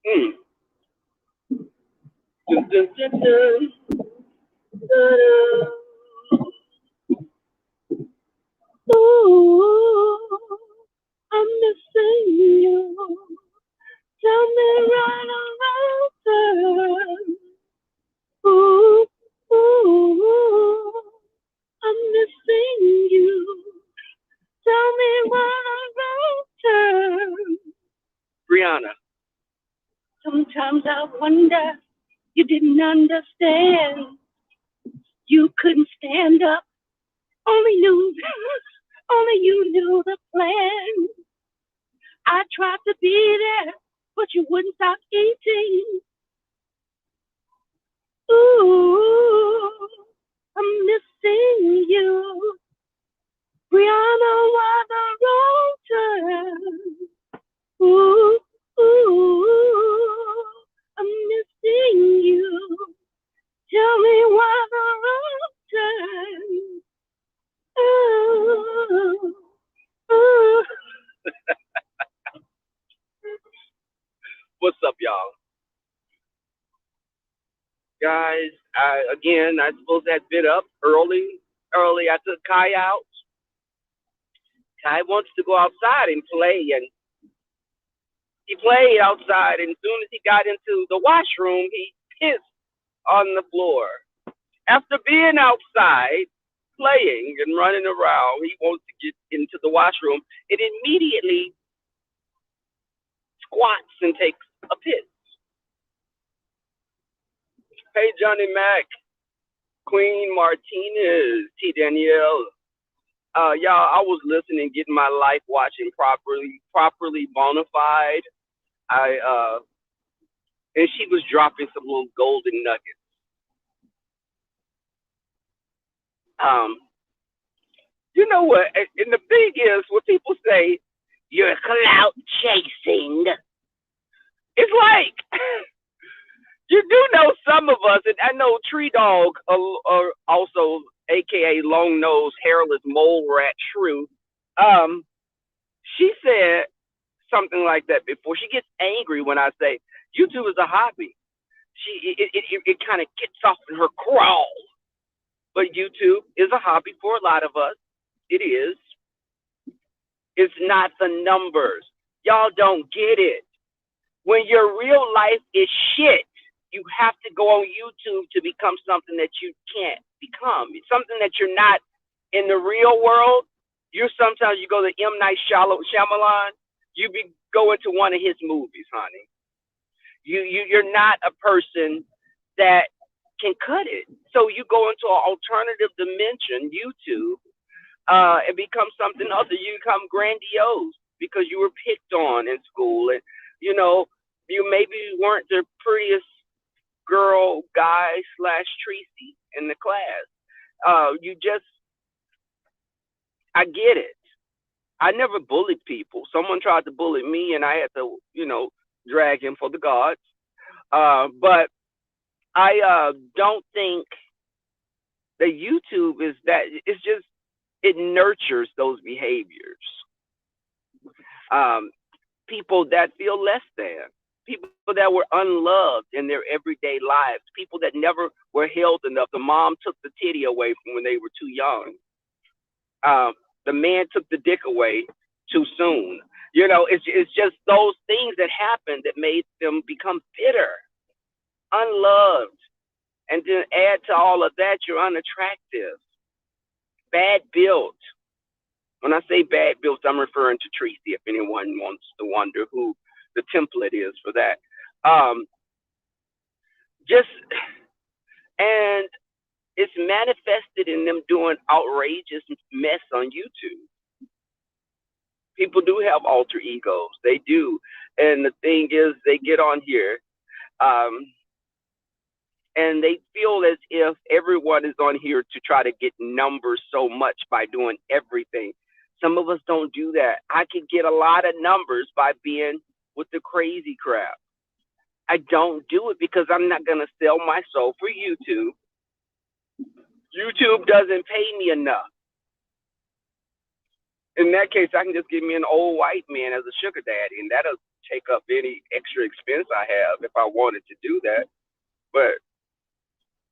Mm. Dun, dun, dun, dun. Da-da. Ooh, I'm missing you. Tell me right around turn. Ooh, ooh, I'm missing you. Tell me right around turn. Brianna. Sometimes I wonder you didn't understand. You couldn't stand up. Only knew, only you knew the plan. I tried to be there, but you wouldn't stop eating. Ooh, I'm missing you. Brianna, why the wrong turn? Ooh, ooh, I'm missing you. Tell me why the wrong turn? Ooh, ooh. What's up, y'all? Guys, I suppose that bit up early. I took Kai out. Kai wants to go outside and play, and he played outside. And as soon as he got into the washroom, he pissed on the floor. After being outside, playing and running around, he wants to get into the washroom. It immediately squats and takes a piss. Hey, Johnny Mac, Queen Martinez, T. Danielle. Y'all, I was listening, getting my life watching properly bona fide. And she was dropping some little golden nuggets. You know what? And the thing is, when people say you're clout chasing, it's like you do know some of us, and I know Tree Dog, also AKA Long Nose Hairless Mole Rat Shrew. She said something like that before. She gets angry when I say YouTube is a hobby. It kind of gets off in her crawl. But YouTube is a hobby for a lot of us. It is. It's not the numbers. Y'all don't get it. When your real life is shit, you have to go on YouTube to become something that you can't become. It's something that you're not in the real world. Sometimes you go to M. Night Shyamalan, you go into one of his movies, honey. You're not a person that can cut it. So you go into an alternative dimension, YouTube, and become something other. You become grandiose because you were picked on in school, and you maybe weren't the prettiest girl, guy / Tracy in the class. I get it. I never bullied people. Someone tried to bully me, and I had to, drag him for the gods. But I don't think that YouTube is that. It's just it nurtures those behaviors. People that feel less than, people that were unloved in their everyday lives, people that never were held enough. The mom took the titty away from when they were too young. The man took the dick away too soon. It's just those things that happened that made them become bitter, unloved. And then add to all of that, you're unattractive, bad built. When I say bad built, I'm referring to Tracy, if anyone wants to wonder who the template is for that. And it's manifested in them doing outrageous mess on YouTube. People do have alter egos. They do. And the thing is, they get on here and they feel as if everyone is on here to try to get numbers so much by doing everything. Some of us don't do that. I can get a lot of numbers by being with the crazy crap. I don't do it because I'm not going to sell my soul for YouTube. YouTube doesn't pay me enough. In that case, I can just give me an old white man as a sugar daddy, and that'll take up any extra expense I have if I wanted to do that. But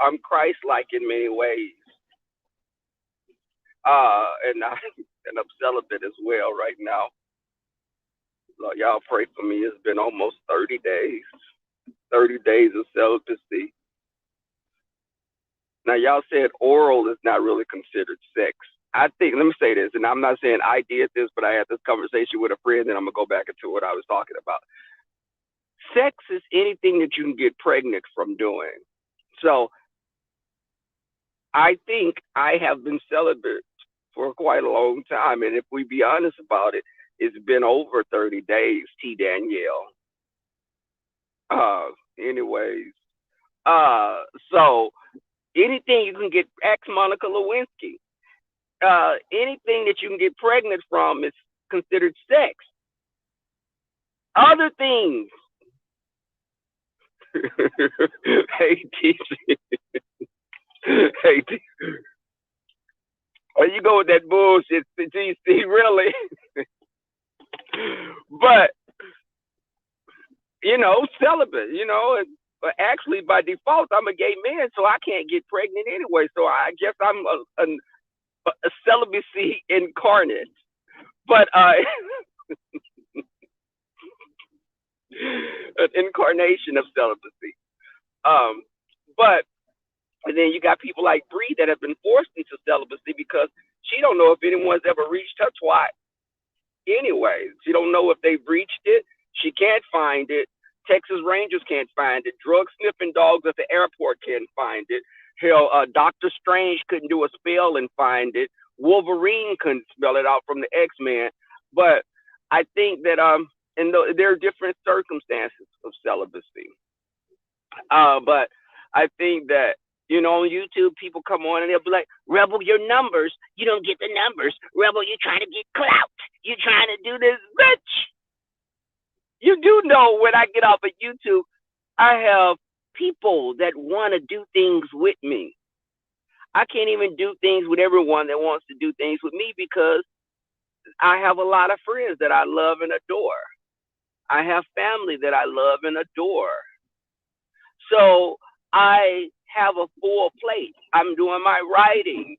I'm Christ-like in many ways, and and I'm celibate as well right now. So y'all pray for me. It's been almost 30 days. 30 days of celibacy. Now, y'all said oral is not really considered sex. I think, let me say this, and I'm not saying I did this, but I had this conversation with a friend, and I'm going to go back into what I was talking about. Sex is anything that you can get pregnant from doing. So I think I have been celibate for quite a long time, and if we be honest about it, it's been over 30 days, T. Danielle. Anyways, so anything you can get, ask Monica Lewinsky. Anything that you can get pregnant from is considered sex. Other things. Hey, TC. Hey, TC. Oh, you go with that bullshit, TC, really? But, celibate, but actually by default, I'm a gay man, so I can't get pregnant anyway. So I guess I'm a celibacy incarnate. But an incarnation of celibacy. But and then you got people like Bree that have been forced into celibacy because she don't know if anyone's ever reached her twat. Anyway, she don't know if they've reached it. She can't find it. Texas Rangers can't find it. Drug sniffing dogs at the airport can't find it. Hell, Doctor Strange couldn't do a spell and find it. Wolverine couldn't spell it out from the X-Men. But I think that and there are different circumstances of celibacy. But I think that, on YouTube, people come on and they'll be like, Rebel, your numbers, you don't get the numbers. Rebel, you're trying to get clout. You're trying to do this, bitch. You do know when I get off of YouTube, I have people that want to do things with me. I can't even do things with everyone that wants to do things with me because I have a lot of friends that I love and adore. I have family that I love and adore. So I have a full plate. I'm doing my writing.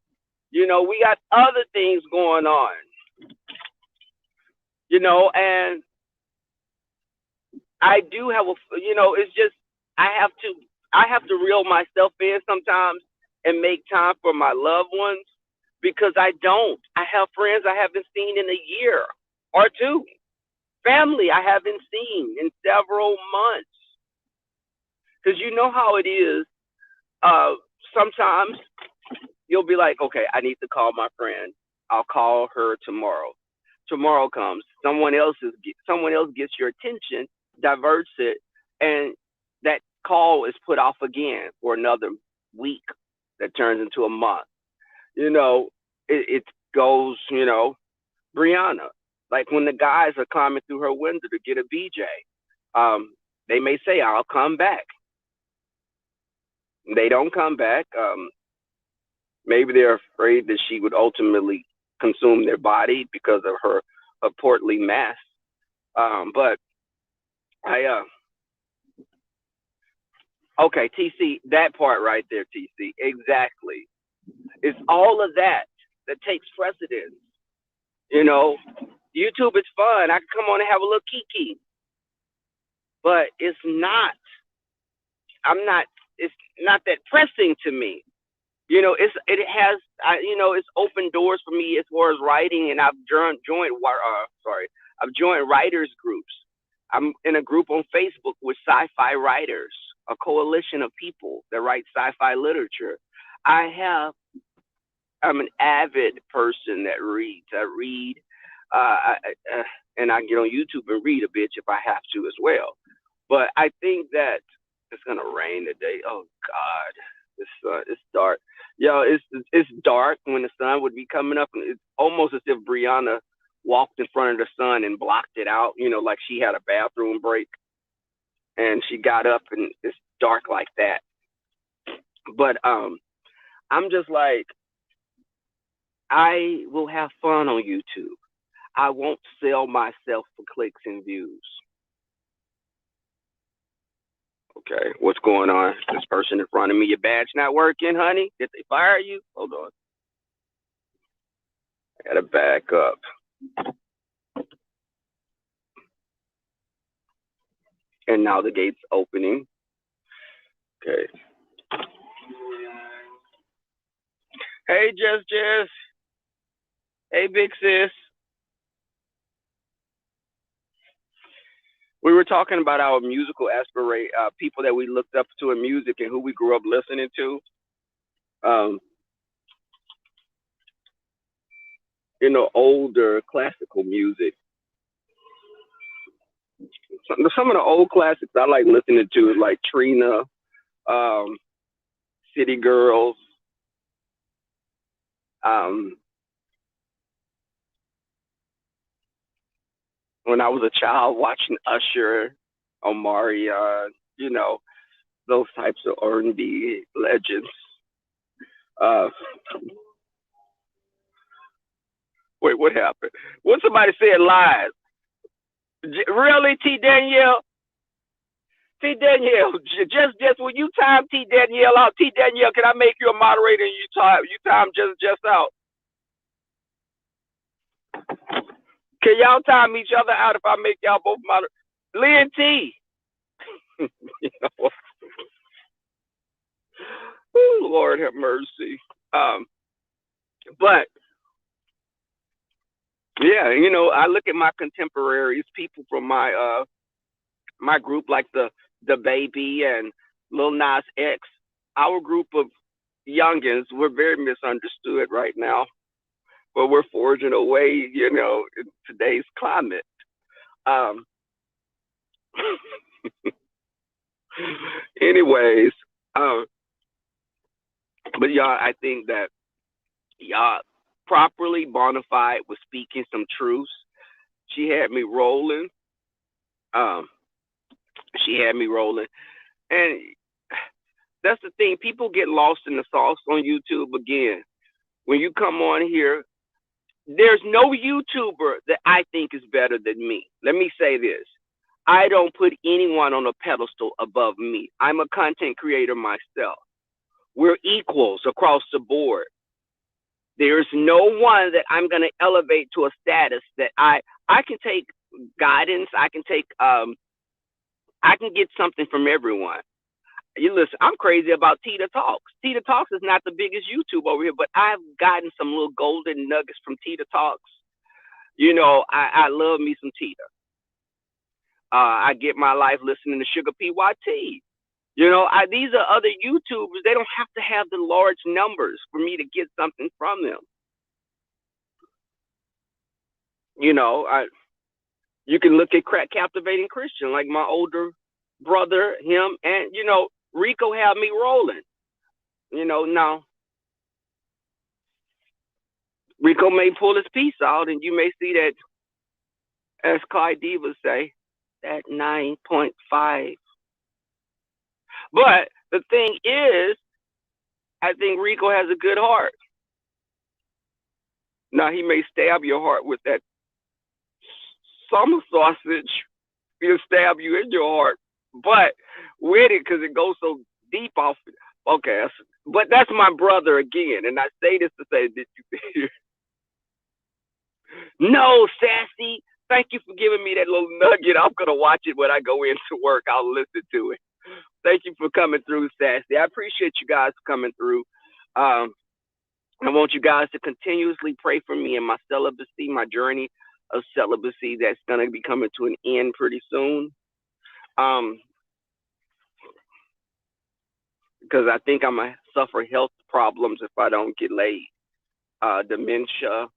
We got other things going on. And I do have it's just I have to reel myself in sometimes and make time for my loved ones because I have friends I haven't seen in a year or two. Family I haven't seen in several months. Because you know how it is. Sometimes you'll be like, okay, I need to call my friend. I'll call her tomorrow. Tomorrow comes. Someone else gets your attention, diverts it, and that call is put off again for another week that turns into a month. It goes, Brianna. Like when the guys are climbing through her window to get a BJ, they may say, I'll come back. They don't come back. Maybe they're afraid that she would ultimately consume their body because of her portly mass. But okay, TC, that part right there, TC, exactly. It's all of that takes precedence. YouTube is fun. I can come on and have a little kiki, but it's not that pressing to me. It's open doors for me as far as writing, and I've joined writers groups. I'm in a group on Facebook with sci-fi writers, a coalition of people that write sci-fi literature. I'm an avid person that reads. I read, and I get on YouTube and read a bitch if I have to as well. But I think that it's gonna rain today. Oh God, it's dark. It's dark when the sun would be coming up. It's almost as if Brianna walked in front of the sun and blocked it out. Like she had a bathroom break, and she got up and it's dark like that. But I'm just like, I will have fun on YouTube. I won't sell myself for clicks and views. Okay, what's going on? This person in front of me, your badge not working, honey? Did they fire you? Hold on. I gotta back up. And now the gate's opening. Okay. Hey, Jess. Hey, big sis. We were talking about our musical people that we looked up to in music and who we grew up listening to. Older classical music. Some of the old classics I like listening to is like Trina, City Girls. When I was a child, watching Usher, Omarion, those types of R&B legends. Wait, what happened? What somebody said live? Really, T. Danielle? T. Danielle, just when you time T. Danielle out, T. Danielle, can I make you a moderator and you time just out? Can y'all time each other out if I make y'all both moderators? Lynn T. Ooh, Lord have mercy. But yeah, I look at my contemporaries, people from my group, like the Baby and Lil Nas X. Our group of youngins, we're very misunderstood right now, but we're forging a way, in today's climate. Anyways, but y'all, I think that y'all properly bona fide was speaking some truths. She had me rolling. And that's the thing. People get lost in the sauce on YouTube again. When you come on here, there's no YouTuber that I think is better than me. Let me say this. I don't put anyone on a pedestal above me. I'm a content creator myself. We're equals across the board. There's no one that I'm going to elevate to a status that I can take guidance. I can get something from everyone. You listen, I'm crazy about Tita Talks. Tita Talks is not the biggest YouTube over here, but I've gotten some little golden nuggets from Tita Talks. I love me some Tita. I get my life listening to Sugar PYT. These are other YouTubers. They don't have to have the large numbers for me to get something from them. You can look at Captivating Christian, like my older brother, him, and, Rico had me rolling. Now, Rico may pull his piece out, and you may see that, as Clyde Divas say, that 9.5. But the thing is, I think Rico has a good heart. Now, he may stab your heart with that summer sausage. He'll stab you in your heart. But with it, because it goes so deep off. Okay, but that's my brother again. And I say this to say that no, Sassy, thank you for giving me that little nugget. I'm going to watch it when I go into work. I'll listen to it. Thank you for coming through, Sassy. I appreciate you guys coming through. I want you guys to continuously pray for me in my celibacy, my journey of celibacy that's going to be coming to an end pretty soon. Because I think I'm going to suffer health problems if I don't get laid. Dementia.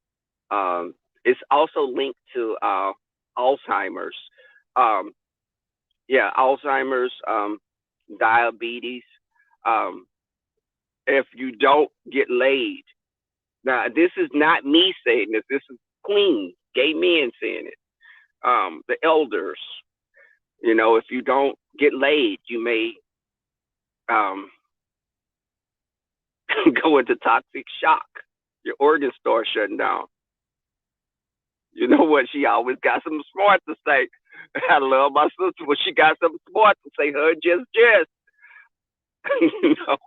It's also linked to Alzheimer's. Alzheimer's, diabetes. If you don't get laid, now this is not me saying this. This is Queen, gay men saying it. The elders, if you don't get laid, you may go into toxic shock. Your organs start shutting down. You know what? She always got something smart to say. I love my sister when she got something smart to say. Her just. You know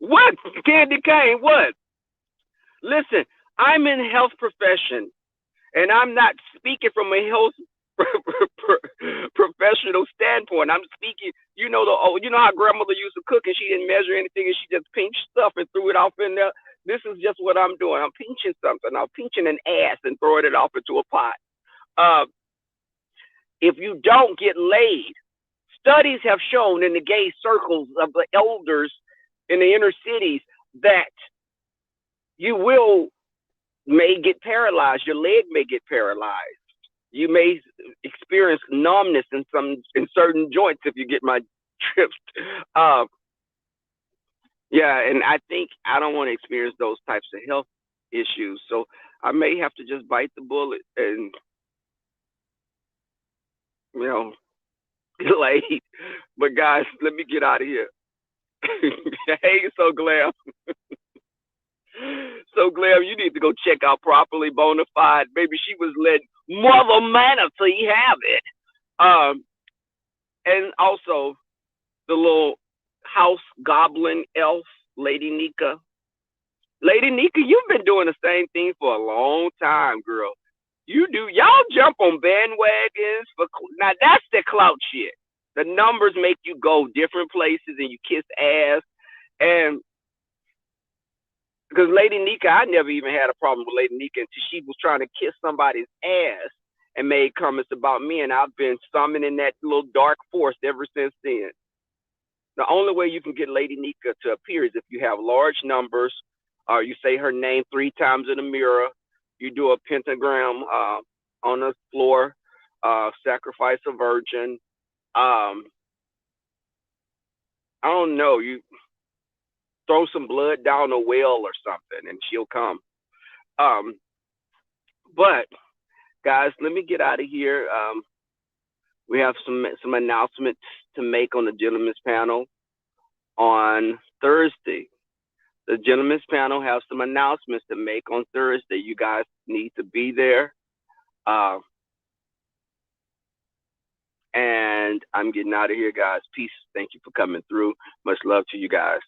what? Candy cane. What? Listen, I'm in health profession, and I'm not speaking from a health professional standpoint. I'm speaking. You know how grandmother used to cook, and she didn't measure anything, and she just pinched stuff and threw it off in there. This is just what I'm doing. I'm pinching something. I'm pinching an ass and throwing it off into a pot. Uh, if you don't get laid, studies have shown in the gay circles of the elders in the inner cities that you will may get paralyzed. Your leg may get paralyzed. You may experience numbness in certain joints if you get my drift. Uh, yeah, and I think I don't want to experience those types of health issues. So I may have to just bite the bullet and you know get laid. But guys, let me get out of here. Hey, so glad. So glad you need to go check out properly bona fide. Maybe she was letting Mother Manatee have it. Um, and also the little house goblin elf, Lady Nika. Lady Nika, you've been doing the same thing for a long time, girl. Y'all jump on bandwagons for now. That's the clout shit. The numbers make you go different places and you kiss ass. And because Lady Nika, I never even had a problem with Lady Nika until she was trying to kiss somebody's ass and made comments about me, and I've been summoning that little dark force ever since then. The only way you can get Lady Nika to appear is if you have large numbers, or you say her name 3 times in the mirror, you do a pentagram on the floor, sacrifice a virgin. I don't know, you throw some blood down a well or something, and she'll come. Um, but guys, let me get out of here. We have some announcements to make on the gentlemen's panel on Thursday. The gentlemen's panel have some announcements to make on Thursday. You guys need to be there. And I'm getting out of here, guys. Peace. Thank you for coming through. Much love to you guys.